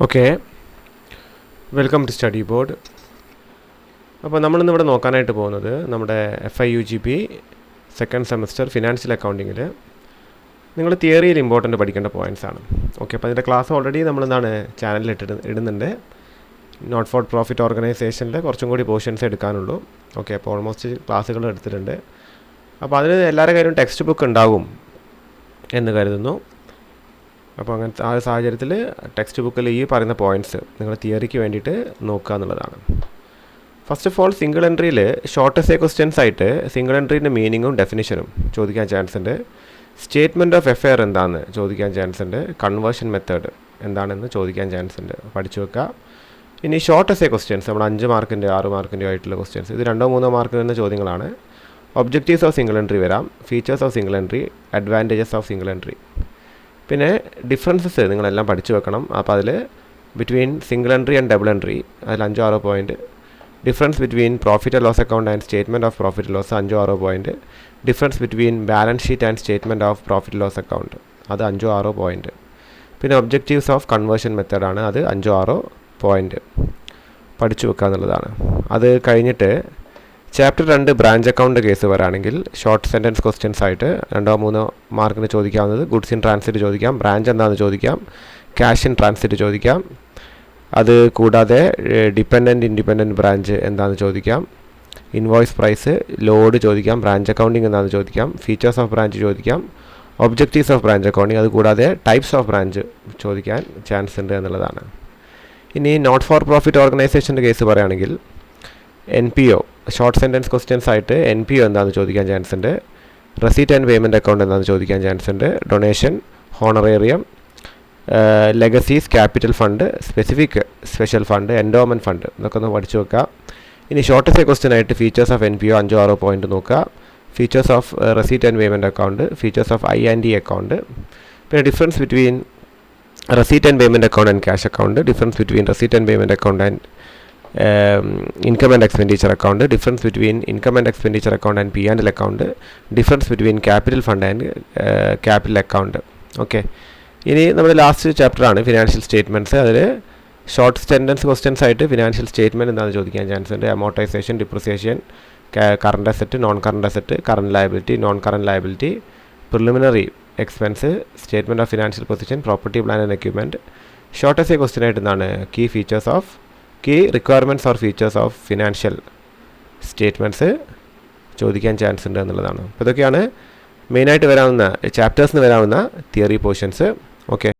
Okay, welcome to study board. അപ്പോൾ നമ്മളിന്നിവിടെ നോക്കാനായിട്ട് പോകുന്നത് നമ്മുടെ FIUGP സെക്കൻഡ് സെമസ്റ്റർ ഫിനാൻഷ്യൽ അക്കൗണ്ടിങ്ങിൽ നിങ്ങൾ തിയറിയിൽ ഇമ്പോർട്ടൻ്റ് പഠിക്കേണ്ട പോയിൻറ്റ്സ് ആണ്. ഓക്കെ, അപ്പോൾ അതിൻ്റെ ക്ലാസ് ഓൾറെഡി നമ്മളെന്താണ് ചാനലിൽ ഇടുന്നുണ്ട്. നോട്ട് ഫോർ പ്രോഫിറ്റ് ഓർഗനൈസേഷൻ്റെ കുറച്ചും കൂടി പോർഷൻസ് എടുക്കാനുള്ളൂ. ഓക്കെ, അപ്പോൾ ഓൾമോസ്റ്റ് ക്ലാസ്സുകൾ എടുത്തിട്ടുണ്ട്. അപ്പോൾ അതിന് എല്ലാവരുടെ കയ്യിലും ടെക്സ്റ്റ് ബുക്ക് ഉണ്ടാകും എന്ന് കരുതുന്നു. അപ്പോൾ അങ്ങനത്തെ ആ സാഹചര്യത്തിൽ ടെക്സ്റ്റ് ബുക്കിൽ ഈ പറയുന്ന പോയിൻറ്റ്സ് നിങ്ങൾ തിയറിക്ക് വേണ്ടിയിട്ട് നോക്കുക എന്നുള്ളതാണ്. ഫസ്റ്റ് ഓഫ് ഓൾ, സിംഗിൾ എൻട്രിയിൽ ഷോർട്ട് എസ്സേ ക്വസ്റ്റ്യൻസ് ആയിട്ട് സിംഗിൾ എൻട്രീൻ്റെ മീനിങ്ങും ഡെഫിനിഷനും ചോദിക്കാൻ ചാൻസ് ഉണ്ട്. സ്റ്റേറ്റ്മെൻറ്റ് ഓഫ് എഫെയർ എന്താണെന്ന് ചോദിക്കാൻ ചാൻസ് ഉണ്ട്. കൺവേർഷൻ മെത്തേഡ് എന്താണെന്ന് ചോദിക്കാൻ ചാൻസ് ഉണ്ട്, പഠിച്ചു വെക്കുക. ഇനി ഷോർട്ട് എസ്സേ ക്വസ്റ്റ്യൻസ് നമ്മൾ 5 മാർക്കിൻ്റെ 6 മാർക്കിൻ്റെ ആയിട്ടുള്ള ക്വസ്റ്റ്യൻസ്, ഇത് 2-3 മാർക്കിൽ നിന്ന് ചോദ്യങ്ങളാണ്. ഒബ്ജക്റ്റീവ്സ് ഓഫ് സിംഗിൾ എൻട്രി വരാം, features of single entry, advantages of single entry. പിന്നെ ഡിഫറൻസസ് നിങ്ങളെല്ലാം പഠിച്ചു വെക്കണം. അപ്പോൾ അതിൽ between single entry and double entry അതിൽ 5-6 point. Difference between profit and loss account and statement of profit loss 5-6 point. Difference between balance sheet and statement of profit loss account അത് 5-6 point. പിന്നെ objectives of conversion മെത്തേഡാണ്, അത് 5-6 point പഠിച്ചു വെക്കുക എന്നുള്ളതാണ്. അത് കഴിഞ്ഞിട്ട് ചാപ്റ്റർ 2 ബ്രാഞ്ച് അക്കൗണ്ട് കേസ് വരാണെങ്കിൽ ഷോർട്ട് സെൻറ്റൻസ് ക്വസ്റ്റ്യൻസ് ആയിട്ട് 2-3 മാർക്കിന് ചോദിക്കാവുന്നത് ഗുഡ്സ് ഇൻ ട്രാൻസിറ്റ് ചോദിക്കാം, ബ്രാഞ്ച് എന്താണെന്ന് ചോദിക്കാം, ക്യാഷ് ഇൻ ട്രാൻസിറ്റ് ചോദിക്കാം. അത് കൂടാതെ ഡിപ്പെൻഡൻറ്റ് ഇൻഡിപെൻഡൻറ്റ് ബ്രാഞ്ച് എന്താണെന്ന് ചോദിക്കാം, ഇൻവോയ്സ് പ്രൈസ്, ലോഡ് ചോദിക്കാം, ബ്രാഞ്ച് അക്കൗണ്ടിങ് എന്താണെന്ന് ചോദിക്കാം, ഫീച്ചേഴ്സ് ഓഫ് ബ്രാഞ്ച് ചോദിക്കാം, ഒബ്ജക്റ്റീവ്സ് ഓഫ് ബ്രാഞ്ച് അക്കൗണ്ടിങ്, അത് കൂടാതെ ടൈപ്സ് ഓഫ് ബ്രാഞ്ച് ചോദിക്കാൻ ചാൻസ് ഉണ്ട് എന്നുള്ളതാണ്. ഇനി നോട്ട് ഫോർ പ്രോഫിറ്റ് ഓർഗനൈസേഷൻ്റെ കേസ് പറയുകയാണെങ്കിൽ NPO ഷോർട്ട് സെൻറ്റൻസ് ക്വസ്റ്റ്യൻസ് ആയിട്ട് NPO എന്താണെന്ന് ചോദിക്കാൻ ചാൻസ് ഉണ്ട്. റെസീറ്റ് ആൻഡ് പേയ്മെൻറ്റ് അക്കൗണ്ട് എന്താണെന്ന് ചോദിക്കാൻ ചാൻസ് ഉണ്ട്. Donation, honorarium, legacies, capital fund, special fund, endowment fund, ഇതൊക്കെ ഒന്ന് പഠിച്ചു വെക്കുക. ഇനി ഷോർട്ട് എസ്സേ ക്വസ്റ്റ്യൻ ആയിട്ട് ഫീച്ചേഴ്സ് ഓഫ് NPO 5-6 പോയിൻറ്റ് നോക്കുക. Features of receipt and payment account, features of I&E account. പിന്നെ difference between receipt and payment account and cash account, difference between receipt and payment account and income and expenditure account, difference between income and expenditure account and P&L account, difference between capital fund and capital account. Okay, ഇനി നമ്മുടെ last ചാപ്റ്ററാണ് financial statements. അതിൽ short sentence questions ആയിട്ട് financial statement എന്താണെന്ന് ചോദിക്കാൻ chance ഉണ്ട്. Amortisation, depreciation, current asset, non current asset, current liability, non current liability, preliminary expense, statement of financial position, property plan and equipment. Short essay question ആയിട്ട് എന്താണ് key requirements or features of financial statements ചോദിക്കാൻ chance ഉണ്ട് എന്നുള്ളതാണ്. അപ്പോൾ ഇതൊക്കെയാണ് മെയിനായിട്ട് വരാവുന്ന ചാപ്റ്റേഴ്സിന് വരാവുന്ന തിയറി പോർഷൻസ്. ഓക്കെ.